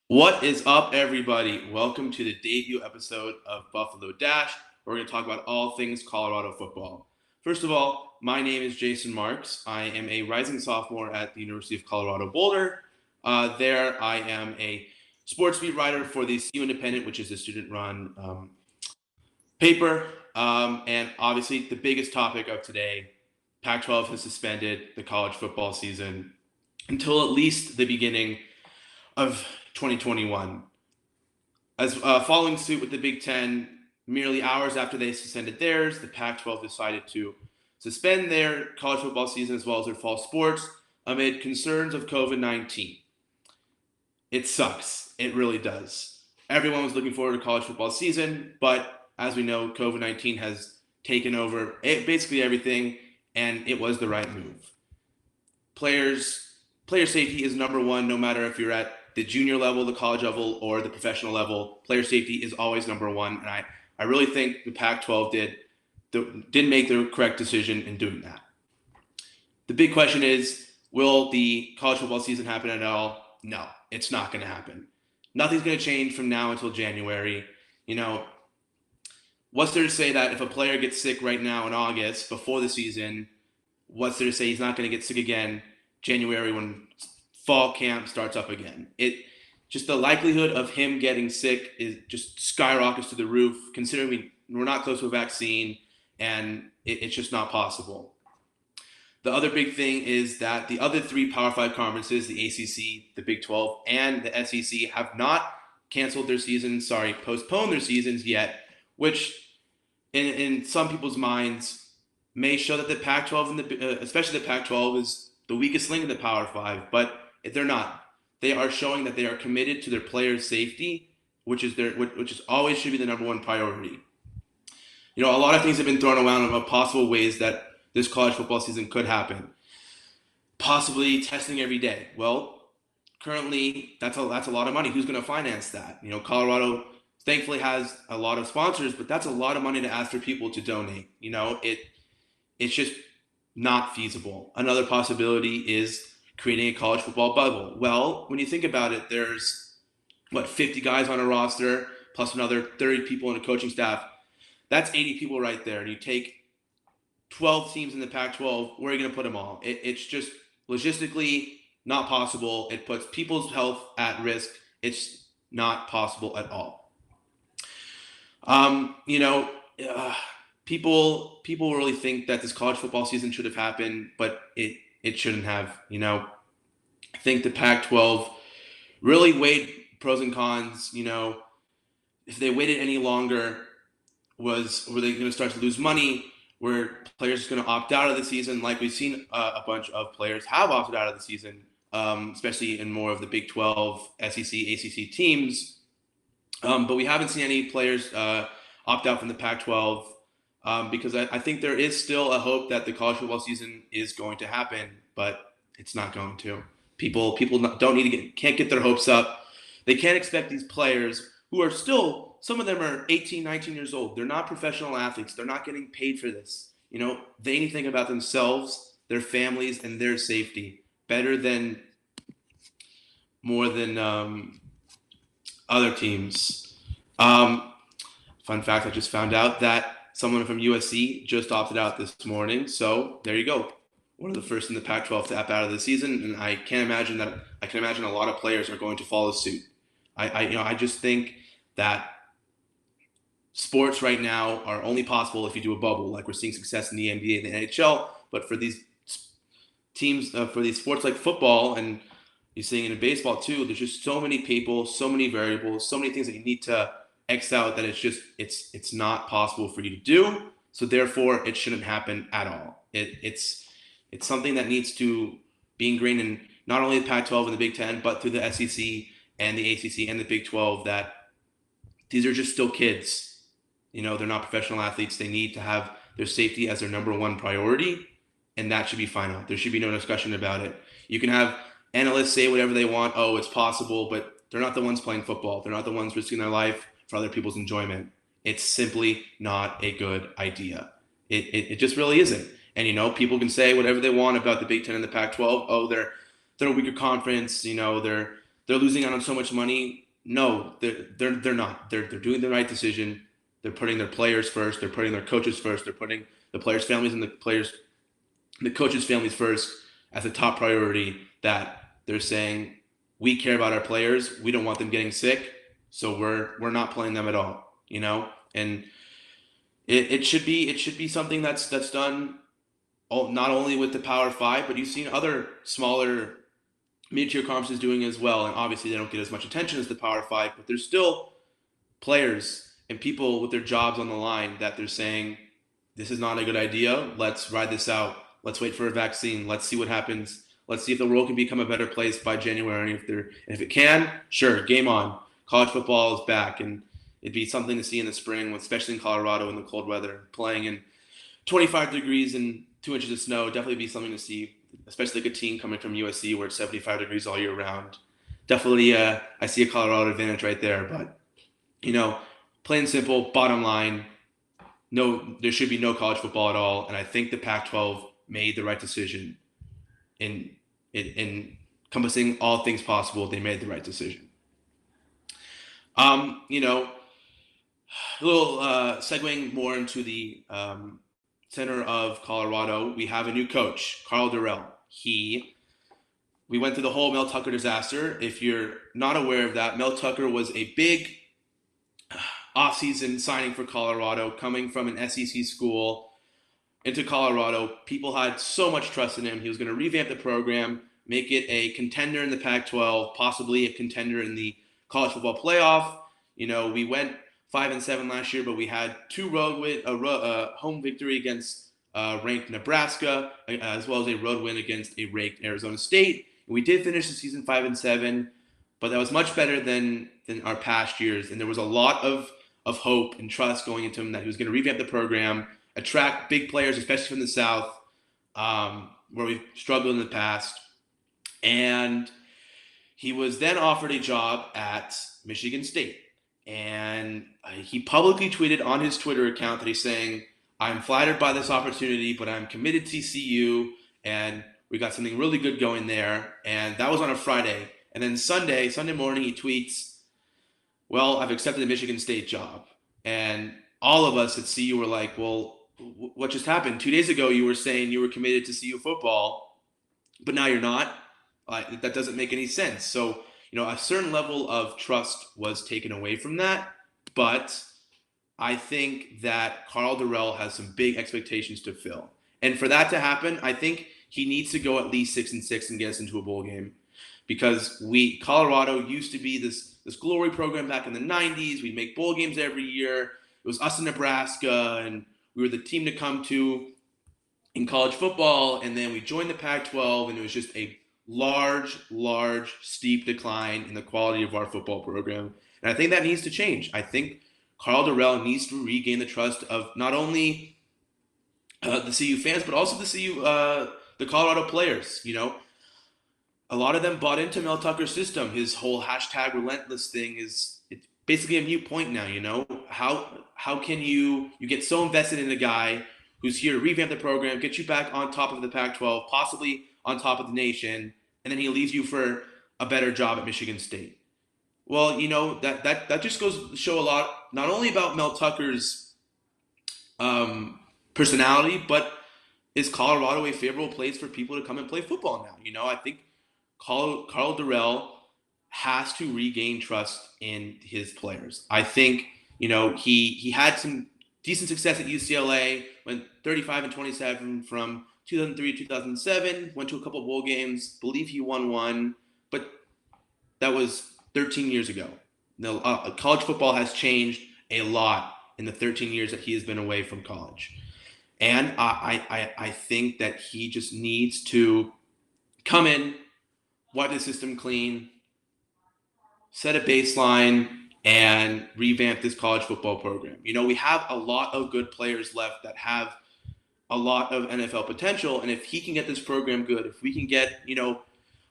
What is up, everybody? Welcome to the debut episode of Buffalo Dash. We're going to talk about all things Colorado football. First of all, my name is Jason Marks. I am a rising sophomore at the University of Colorado Boulder. There, I am a sports beat writer for the CU Independent, which is a student-run paper. And obviously, the biggest topic of today, Pac-12 has suspended the college football season until at least the beginning of 2021. As following suit with the Big Ten, merely hours after they suspended theirs, the Pac-12 decided to suspend their college football season as well as their fall sports amid concerns of COVID-19. It sucks. It really does. Everyone was looking forward to college football season, but as we know, COVID-19 has taken over basically everything, and it was the right move. Player safety is number one, no matter if you're at the junior level, the college level, or the professional level. Player safety is always number one, and I really think the Pac-12 did make the correct decision in doing that. The big question is, will the college football season happen at all? No, it's not going to happen. Nothing's going to change from now until January. What's there to say that if a player gets sick right now in August before the season, what's there to say he's not going to get sick again January when fall camp starts up again? Just the likelihood of him getting sick is just skyrockets to the roof, considering we're not close to a vaccine, and it's just not possible. The other big thing is that the other three Power 5 conferences, the ACC, the Big 12, and the SEC, have not postponed their seasons yet, which in some people's minds may show that the Pac-12 and especially the Pac-12 is the weakest link in the Power 5, but they're not. They are showing that they are committed to their players' safety, which is always should be the number one priority. A lot of things have been thrown around of possible ways that this college football season could happen. Possibly testing every day. Well, currently that's a lot of money. Who's going to finance that? Colorado thankfully has a lot of sponsors, but that's a lot of money to ask for people to donate. It's just not feasible. Another possibility is creating a college football bubble. Well, when you think about it, there's 50 guys on a roster plus another 30 people in a coaching staff. That's 80 people right there. And you take 12 teams in the Pac-12, where are you going to put them all? It's just logistically not possible. It puts people's health at risk. It's not possible at all. People really think that this college football season should have happened, but it shouldn't have. I think the Pac-12 really weighed pros and cons. If they waited any longer, were they going to start to lose money? Were players going to opt out of the season? Like we've seen a bunch of players have opted out of the season, especially in more of the Big 12, SEC, ACC teams. But we haven't seen any players opt out from the Pac-12 because I think there is still a hope that the college football season is going to happen, but it's not going to. People can't get their hopes up. They can't expect these players who are still, some of them are 18, 19 years old. They're not professional athletes. They're not getting paid for this. They need to think about themselves, their families, and their safety more than other teams. Fun fact, I just found out that someone from USC just opted out this morning. So there you go. One of the first in the Pac-12 to opt out of the season, and I can imagine a lot of players are going to follow suit. I just think that sports right now are only possible if you do a bubble, like we're seeing success in the NBA and the NHL. But for these teams, for these sports like football, and you're seeing it in baseball too, there's just so many people, so many variables, so many things that you need to X out that it's not possible for you to do. So therefore, it shouldn't happen at all. It's something that needs to be ingrained in not only the Pac-12 and the Big Ten, but through the SEC and the ACC and the Big 12, that these are just still kids. They're not professional athletes. They need to have their safety as their number one priority, and that should be final. There should be no discussion about it. You can have analysts say whatever they want. Oh, it's possible, but they're not the ones playing football. They're not the ones risking their life for other people's enjoyment. It's simply not a good idea. It just really isn't. And, people can say whatever they want about the Big Ten and the Pac-12. Oh, they're a weaker conference. They're they're losing out on so much money. No, they're not. They're doing the right decision. They're putting their players first. They're putting their coaches first. They're putting the players' families and the coaches' families first as a top priority. That they're saying we care about our players. We don't want them getting sick, so we're not playing them at all. And it should be something that's done not only with the Power Five, but you've seen other smaller mid-tier conferences doing as well. And obviously, they don't get as much attention as the Power Five, but there's still players and people with their jobs on the line that they're saying, this is not a good idea. Let's ride this out. Let's wait for a vaccine. Let's see what happens. Let's see if the world can become a better place by January. If it can, sure, game on. College football is back, and it'd be something to see in the spring, especially in Colorado in the cold weather, playing in 25 degrees and 2 inches of snow. Definitely be something to see, especially like a team coming from USC where it's 75 degrees all year round. Definitely, I see a Colorado advantage right there. But plain and simple, bottom line, no, there should be no college football at all. And I think the Pac-12 made the right decision in encompassing all things possible. They made the right decision. A little segueing more into the center of Colorado, we have a new coach, Karl Dorrell. We went through the whole Mel Tucker disaster. If you're not aware of that, Mel Tucker was a big offseason signing for Colorado, coming from an SEC school into Colorado. People had so much trust in him. He was going to revamp the program, make it a contender in the Pac-12, possibly a contender in the college football playoff. We went 5-7 last year, but we had a home victory against ranked Nebraska, as well as a road win against a ranked Arizona State. And we did finish the season 5-7, but that was much better than our past years. And there was a lot of hope and trust going into him that he was going to revamp the program, attract big players, especially from the South, where we've struggled in the past. And he was then offered a job at Michigan State. And he publicly tweeted on his Twitter account that he's saying, I'm flattered by this opportunity, but I'm committed to CU, and we got something really good going there. And that was on a Friday. And then Sunday morning, he tweets, well, I've accepted the Michigan State job. And all of us at CU were like, well, what just happened? 2 days ago, you were saying you were committed to CU football, but now you're not. That doesn't make any sense. So, a certain level of trust was taken away from that. But I think that Karl Dorrell has some big expectations to fill. And for that to happen, I think he needs to go at least 6-6 and get us into a bowl game. Because Colorado used to be this glory program back in the 90s. We'd make bowl games every year. It was us in Nebraska, and we were the team to come to in college football. And then we joined the Pac-12, and it was just a large, steep decline in the quality of our football program. And I think that needs to change. I think Karl Dorrell needs to regain the trust of not only the CU fans, but also the Colorado players. A lot of them bought into Mel Tucker's system. His whole #relentless thing it's basically a mute point now. How can you get so invested in a guy who's here to revamp the program, get you back on top of the Pac-12, possibly on top of the nation, and then he leaves you for a better job at Michigan State? Well, that just goes to show a lot, not only about Mel Tucker's personality, but is Colorado a favorable place for people to come and play football now? I think Karl Dorrell has to regain trust in his players. I think, he had some decent success at UCLA, went 35-27 from 2003 to 2007, went to a couple bowl games, believe he won one, but that was 13 years ago. College football has changed a lot in the 13 years that he has been away from college. And I think that he just needs to come in, wipe the system clean, set a baseline, and revamp this college football program. We have a lot of good players left that have a lot of NFL potential, and if he can get this program good, if we can get,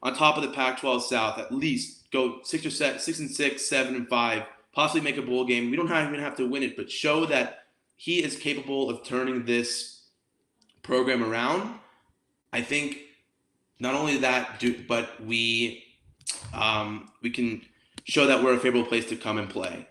on top of the Pac-12 South, at least go 6-6, 7-5, possibly make a bowl game. We don't even have to win it, but show that he is capable of turning this program around. I think not only that, but we we can show that we're a favorable place to come and play.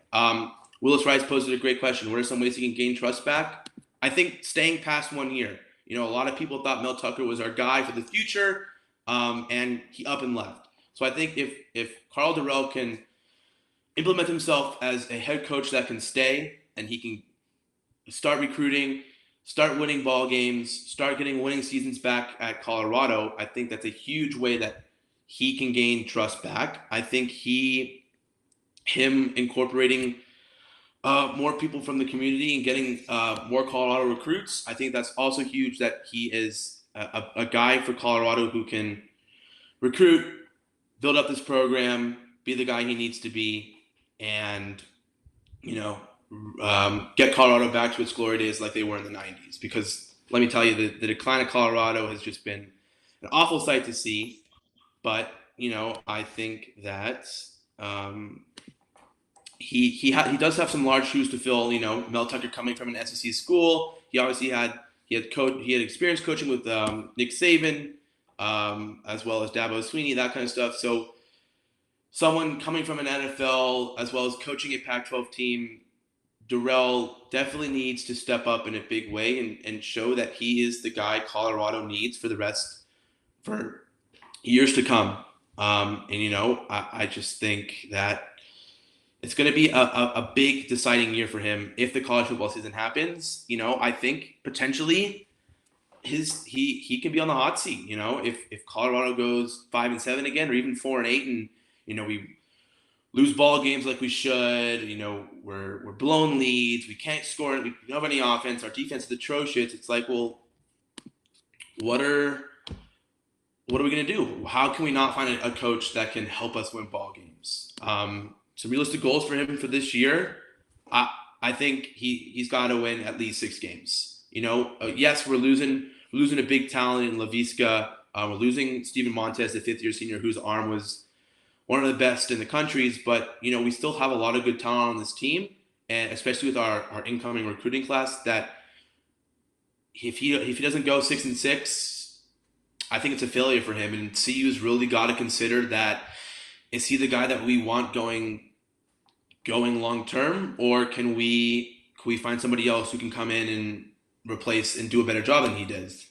Willis Rice posted a great question. What are some ways he can gain trust back? I think staying past 1 year. A lot of people thought Mel Tucker was our guy for the future, and he up and left. So I think if Karl Dorrell can implement himself as a head coach that can stay, and he can start recruiting, start winning ball games, start getting winning seasons back at Colorado, I think that's a huge way that he can gain trust back. I think him incorporating more people from the community and getting more Colorado recruits, I think that's also huge, that he is a guy for Colorado who can recruit, build up this program, be the guy he needs to be, and get Colorado back to its glory days like they were in the 90s. Because let me tell you, the decline of Colorado has just been an awful sight to see. But I think that he does have some large shoes to fill. Mel Tucker coming from an SEC school, he obviously had experience coaching with Nick Saban, as well as Dabo Swinney, that kind of stuff. So someone coming from an NFL as well as coaching a Pac-12 team, Dorrell definitely needs to step up in a big way and show that he is the guy Colorado needs for years to come. I just think that it's going to be a big deciding year for him if the college football season happens. I think potentially he can be on the hot seat. If Colorado goes 5-7 again, or even 4-8, and we lose ball games like we should. We're blowing leads. We can't score. We don't have any offense. Our defense is atrocious. It's like, well, what are we going to do? How can we not find a coach that can help us win ball games? Some realistic goals for him for this year. I think he's got to win at least 6 games. Yes, we're losing a big talent in Laviska. We're losing Steven Montez, the 5th-year senior, whose arm was one of the best in the countries, but we still have a lot of good talent on this team, and especially with our incoming recruiting class, that if he doesn't go 6-6, I think it's a failure for him. And CU's really got to consider that, is he the guy that we want going long term, or can we find somebody else who can come in and replace and do a better job than he does?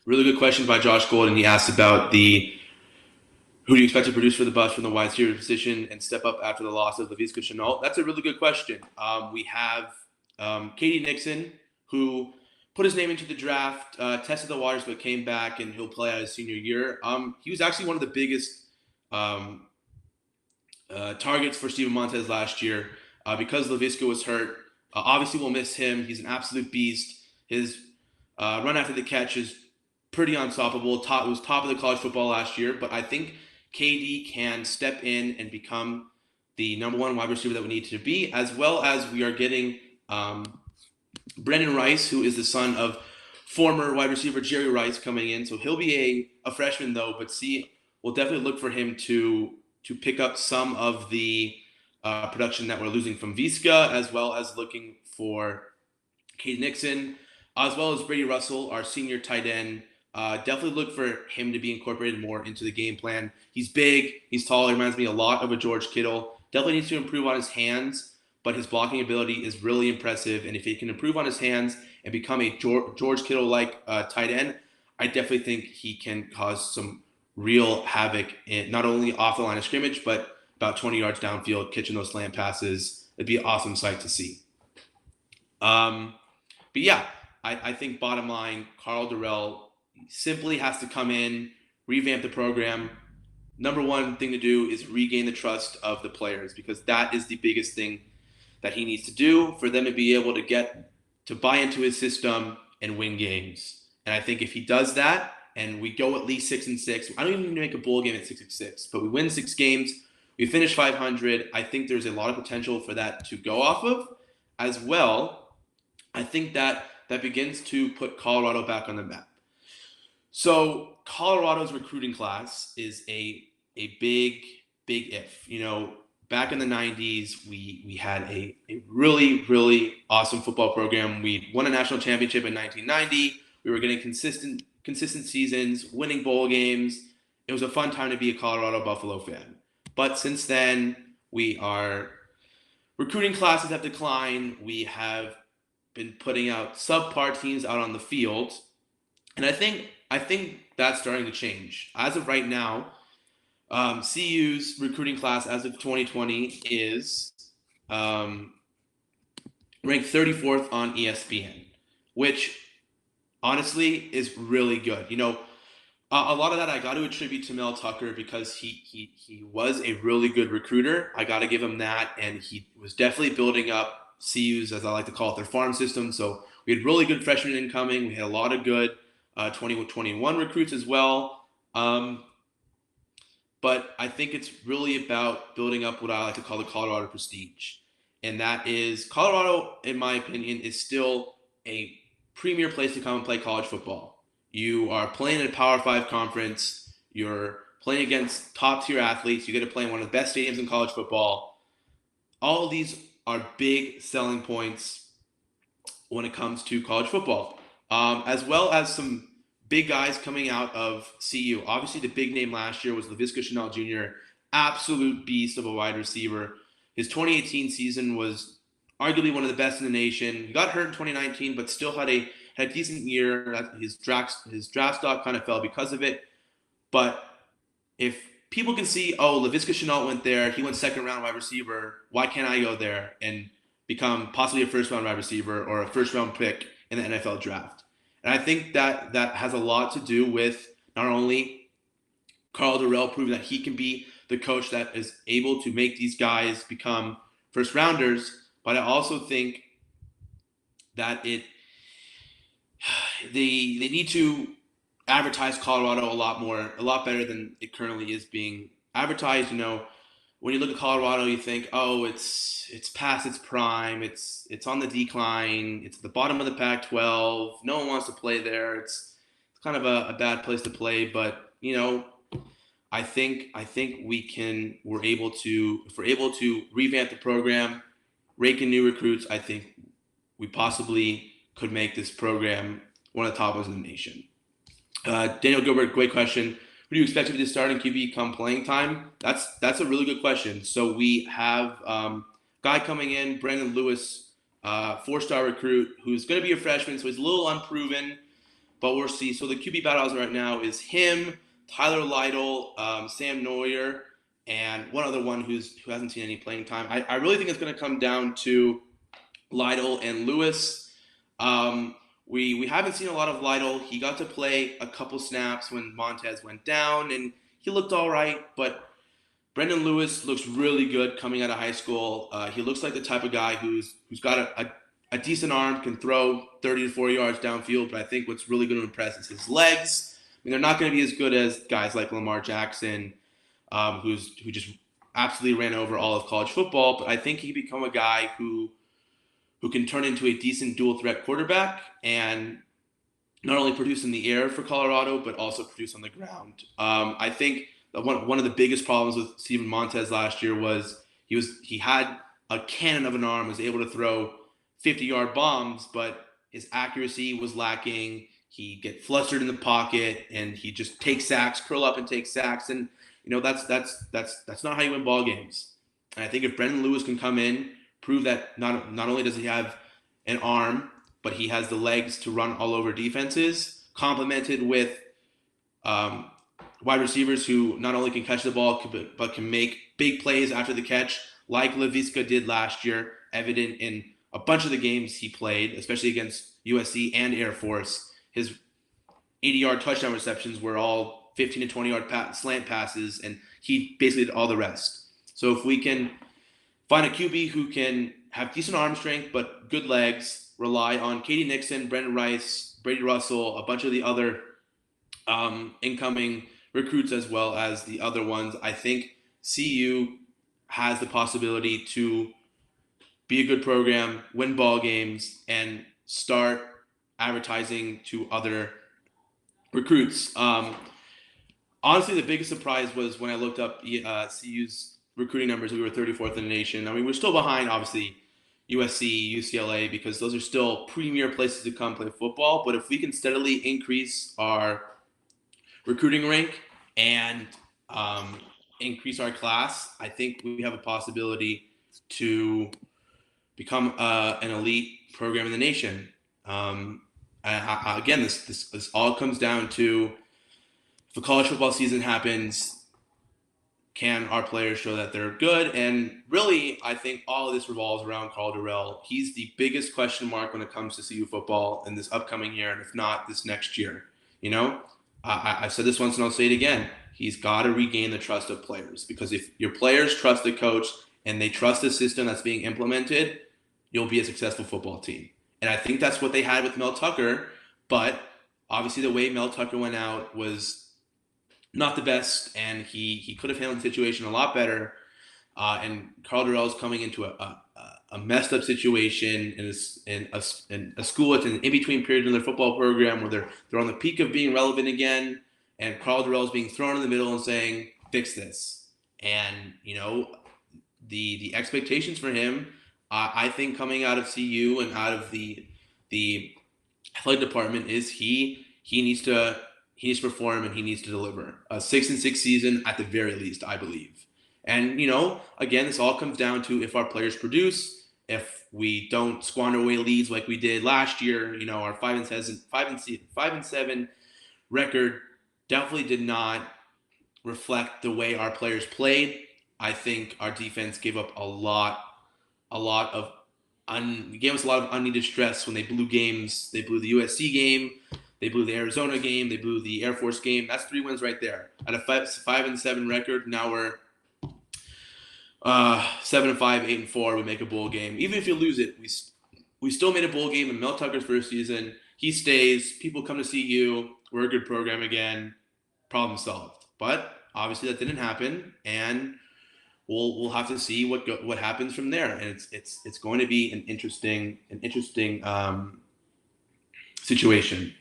Really good question by Josh Golden. He asked about who do you expect to produce for the Buffs from the wide receiver position and step up after the loss of Laviska Shenault? That's a really good question. We have Katie Nixon, who put his name into the draft, tested the waters, but came back, and he'll play out his senior year. He was actually one of the biggest targets for Steven Montez last year because Laviska was hurt. Obviously, we'll miss him. He's an absolute beast. His run after the catch is pretty unstoppable. It was top of the college football last year, but I think KD can step in and become the number 1 wide receiver that we need to be, as well as we are getting Brendan Rice, who is the son of former wide receiver Jerry Rice, coming in. So he'll be a freshman, though, but we'll definitely look for him to pick up some of the production that we're losing from Viska, as well as looking for Katie Nixon, as well as Brady Russell, our senior tight end. Definitely look for him to be incorporated more into the game plan. He's big, he's tall, he reminds me a lot of a George Kittle. Definitely needs to improve on his hands, but his blocking ability is really impressive. And if he can improve on his hands and become a George Kittle-like tight end, I definitely think he can cause some real havoc, not only off the line of scrimmage, but about 20 yards downfield, catching those slant passes. It'd be an awesome sight to see. But yeah, I think bottom line, Karl Dorrell simply has to come in, revamp the program. Number 1 thing to do is regain the trust of the players, because that is the biggest thing that he needs to do for them to be able to get to buy into his system and win games. And I think if he does that and we go at least 6-6, I don't even need to make a bowl game at 6-6, but we win 6 games, we finish 500, I think there's a lot of potential for that to go off of. As well, I think that begins to put Colorado back on the map. So Colorado's recruiting class is a big if. Back in the 90s, we had a really, really awesome football program. We won a national championship in 1990. We were getting consistent seasons, winning bowl games. it was a fun time to be a Colorado Buffalo fan. But since then, our recruiting classes have declined. We have been putting out subpar teams out on the field, and I think that's starting to change. As of right now, CU's recruiting class as of 2020 is um, ranked 34th on ESPN, which honestly is really good. A lot of that I got to attribute to Mel Tucker because he was a really good recruiter. I got to give him that, and he was definitely building up CU's, as I like to call it, their farm system. So we had really good freshmen incoming. We had a lot of good 2021 recruits as well. But I think it's really about building up what I like to call the Colorado prestige. And that is Colorado, in my opinion, is still a premier place to come and play college football. You are playing in a Power Five conference. You're playing against top tier athletes. You get to play in one of the best stadiums in college football. All of these are big selling points when it comes to college football, as well as some big guys coming out of CU. Obviously, the big name last year was Laviska Shenault Jr., absolute beast of a wide receiver. His 2018 season was arguably one of the best in the nation. He got hurt in 2019, but still had a decent year. His draft stock kind of fell because of it. But if people can see, oh, Laviska Shenault went there, he went second round wide receiver, why can't I go there and become possibly a first round wide receiver or a first round pick in the NFL draft? And I think that has a lot to do with not only Karl Dorrell proving that he can be the coach that is able to make these guys become first rounders, but I also think that they need to advertise Colorado a lot better than it currently is being advertised. When you look at Colorado, you think, oh, it's past its prime, it's on the decline, it's at the bottom of the Pac-12. No one wants to play there. It's kind of a bad place to play, but I think we're able to if we're able to revamp the program, rake in new recruits. I think we possibly could make this program one of the top ones in the nation. Daniel Gilbert, great question. Who do you expect to be the starting QB come playing time? That's a really good question. So we have guy coming in, Brandon Lewis, 4-star recruit, who's going to be a freshman, so he's a little unproven, but we'll see. So the QB battles right now is him, Tyler Lytle, Sam Neuer, and one other one who hasn't seen any playing time. I really think it's going to come down to Lytle and Lewis. We haven't seen a lot of Lytle. He got to play a couple snaps when Montez went down, and he looked all right. But Brendan Lewis looks really good coming out of high school. He looks like the type of guy who's got a decent arm, can throw 30 to 40 yards downfield. But I think what's really going to impress is his legs. I mean, they're not going to be as good as guys like Lamar Jackson, who just absolutely ran over all of college football. But I think he become a guy who can turn into a decent dual threat quarterback and not only produce in the air for Colorado, but also produce on the ground. I think that one of the biggest problems with Steven Montez last year was he had a cannon of an arm, was able to throw 50-yard bombs, but his accuracy was lacking. He get flustered in the pocket, and he just takes sacks, curl up and take sacks, and that's not how you win ball games. And I think if Brendan Lewis can come in, prove that not only does he have an arm, but he has the legs to run all over defenses, complemented with wide receivers who not only can catch the ball, but can make big plays after the catch, like Laviska did last year, evident in a bunch of the games he played, especially against USC and Air Force. His 80-yard touchdown receptions were all 15 to 20-yard slant passes, and he basically did all the rest. So if we can find a QB who can have decent arm strength but good legs, rely on Katie Nixon, Brendan Rice, Brady Russell, a bunch of the other incoming recruits as well as the other ones, I think CU has the possibility to be a good program, win ball games, and start advertising to other recruits. Honestly, the biggest surprise was when I looked up CU's recruiting numbers. We were 34th in the nation. I mean, we're still behind, obviously, USC, UCLA, because those are still premier places to come play football. But if we can steadily increase our recruiting rank, and um, increase our class, I think we have a possibility to become an elite program in the nation. Um, again, this all comes down to if the college football season happens, can our players show that they're good? And really, I think all of this revolves around Karl Dorrell. He's the biggest question mark when it comes to CU football in this upcoming year, and if not this next year. You know, I've said this once and I'll say it again. He's got to regain the trust of players, because if your players trust the coach and they trust the system that's being implemented, you'll be a successful football team. And I think that's what they had with Mel Tucker. But obviously, the way Mel Tucker went out was not the best, and he could have handled the situation a lot better. And Karl Dorrell is coming into a messed up situation in a school at an in between period in their football program where they're on the peak of being relevant again, and Karl Dorrell is being thrown in the middle and saying, "Fix this." And the expectations for him, I think, coming out of CU and out of the athletic department is he needs to perform and he needs to deliver a 6-6 season at the very least, I believe. And again, this all comes down to if our players produce, if we don't squander away leads like we did last year. Our 5-7 record definitely did not reflect the way our players played. I think our defense gave up a lot of gave us a lot of unneeded stress when they blew games. They blew the USC game. They blew the Arizona game. They blew the Air Force game. That's 3 wins right there. At a 5-7 record, now we're 7-5, 8-4. We make a bowl game. Even if you lose it, we still made a bowl game in Mel Tucker's first season. He stays. People come to see you. We're a good program again. Problem solved. But obviously that didn't happen, and we'll have to see what happens from there. And it's going to be an interesting situation.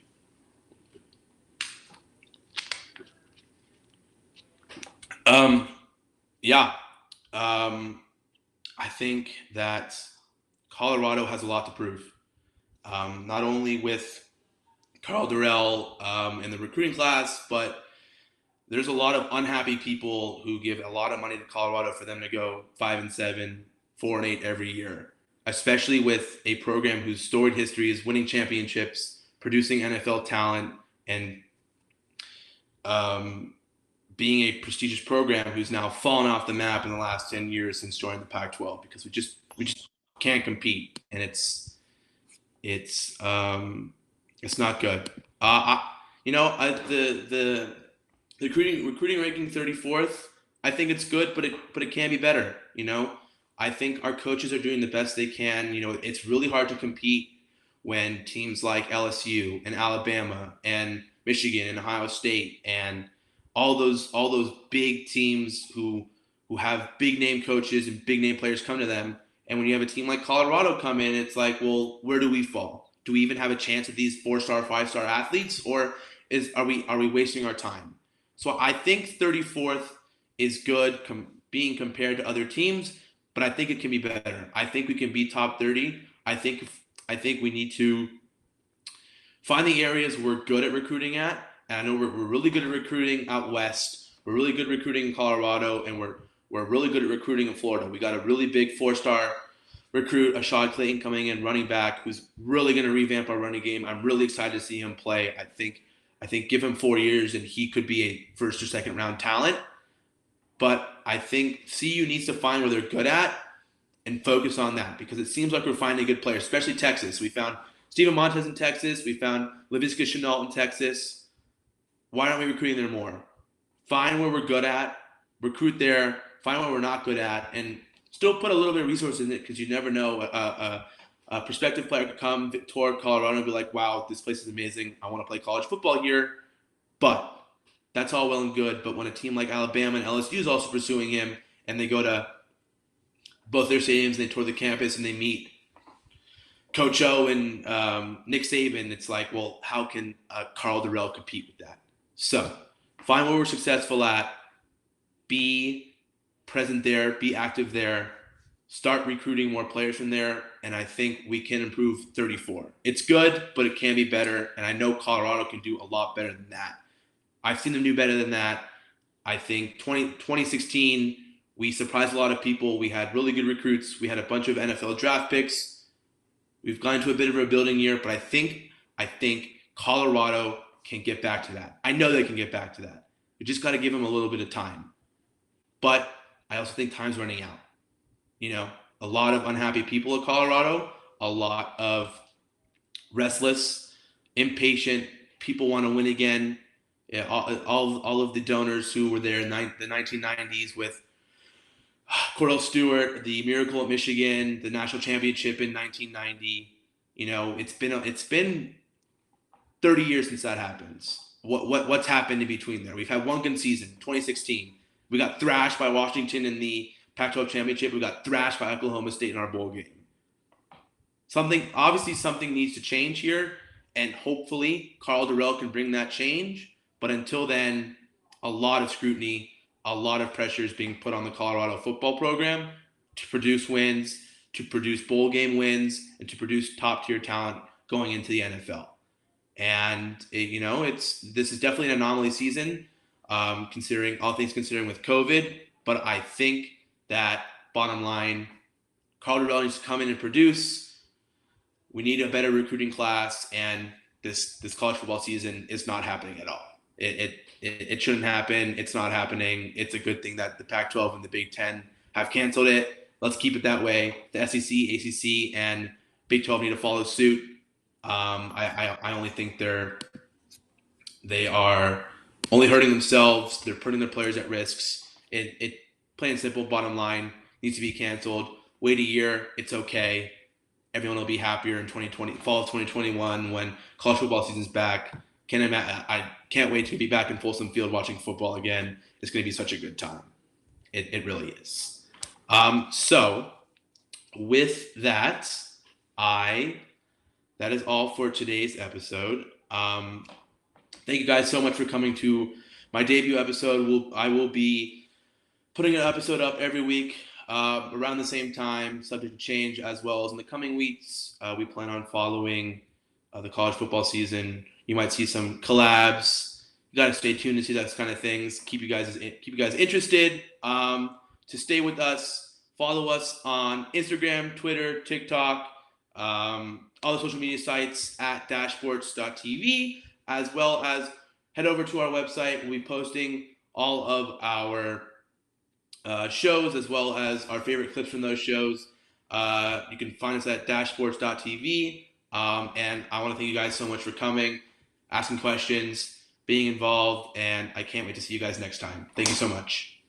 Yeah. I think that Colorado has a lot to prove. Not only with Karl Dorrell in the recruiting class, but there's a lot of unhappy people who give a lot of money to Colorado for them to go 5-7, 4-8 every year, especially with a program whose storied history is winning championships, producing NFL talent, and being a prestigious program who's now fallen off the map in the last 10 years since joining the Pac-12, because we just can't compete, and it's not good. The recruiting ranking 34th, I think it's good, but it can be better. I think our coaches are doing the best they can. It's really hard to compete when teams like LSU and Alabama and Michigan and Ohio State and all those big teams who have big name coaches and big name players come to them. And when you have a team like Colorado come in, it's like, well, where do we fall? Do we even have a chance at these 4-star, 5-star athletes, or are we wasting our time? So I think 34th is good being compared to other teams, but I think it can be better. I think we can be top 30. I think we need to find the areas we're good at recruiting at. And I know we're really good at recruiting out west. We're really good at recruiting in Colorado, and we're really good at recruiting in Florida. We got a really big 4-star recruit, Ashad Clayton, coming in, running back, who's really going to revamp our running game. I'm really excited to see him play. I think give him 4 years and he could be a first or second round talent. But I think CU needs to find where they're good at and focus on that, because it seems like we're finding good players, especially Texas. We found Steven Montez in Texas. We found Laviska Shenault in Texas. Why aren't we recruiting there more? Find where we're good at, recruit there, find where we're not good at, and still put a little bit of resources in it, because you never know. A prospective player could come toward Colorado and be like, wow, this place is amazing. I want to play college football here. But that's all well and good. But when a team like Alabama and LSU is also pursuing him, and they go to both their stadiums and they tour the campus and they meet Coach O and Nick Saban, it's like, well, how can Karl Dorrell compete with that? So find where we're successful at, be present there, be active there, start recruiting more players from there, and I think we can improve 34. It's good, but it can be better, and I know Colorado can do a lot better than that. I've seen them do better than that. I think 2016, we surprised a lot of people. We had really good recruits. We had a bunch of NFL draft picks. We've gone into a bit of a rebuilding year, but I think Colorado can get back to that. I know they can get back to that. We just got to give them a little bit of time. But I also think time's running out. You know, a lot of unhappy people in Colorado, a lot of restless, impatient people want to win again. Yeah, all of the donors who were there in the 1990s with Cordell Stewart, the Miracle at Michigan, the national championship in 1990. You know, it's been 30 years since that happens. What's happened in between there? We've had one good season, 2016. We got thrashed by Washington in the Pac-12 championship. We got thrashed by Oklahoma State in our bowl game. Something needs to change here, and hopefully Karl Dorrell can bring that change. But until then, a lot of scrutiny, a lot of pressure is being put on the Colorado football program to produce wins, to produce bowl game wins, and to produce top tier talent going into the NFL. And this is definitely an anomaly season, considering all things considering with COVID. But I think that bottom line, Karl Dorrell needs to come in and produce. We need a better recruiting class, and this college football season is not happening at all. It shouldn't happen. It's not happening. It's a good thing that the Pac-12 and the Big Ten have canceled it. Let's keep it that way. The SEC, ACC, and Big 12 need to follow suit. I only think they are only hurting themselves. They're putting their players at risks. It plain and simple. Bottom line, needs to be canceled. Wait a year. It's okay. Everyone will be happier in 2020, fall of 2021 when college football season's back. I can't wait to be back in Folsom Field watching football again. It's going to be such a good time. It really is. So with that, that is all for today's episode. Thank you guys so much for coming to my debut episode. I will be putting an episode up every week around the same time, subject to change, as well as in the coming weeks. We plan on following the college football season. You might see some collabs. You got to stay tuned to see those kind of things. Keep you guys interested. To stay with us, follow us on Instagram, Twitter, TikTok, all the social media sites at dashsports.tv, as well as head over to our website. We'll be posting all of our shows as well as our favorite clips from those shows. You can find us at dashsports.tv. And I want to thank you guys so much for coming, asking questions, being involved, and I can't wait to see you guys next time. Thank you so much.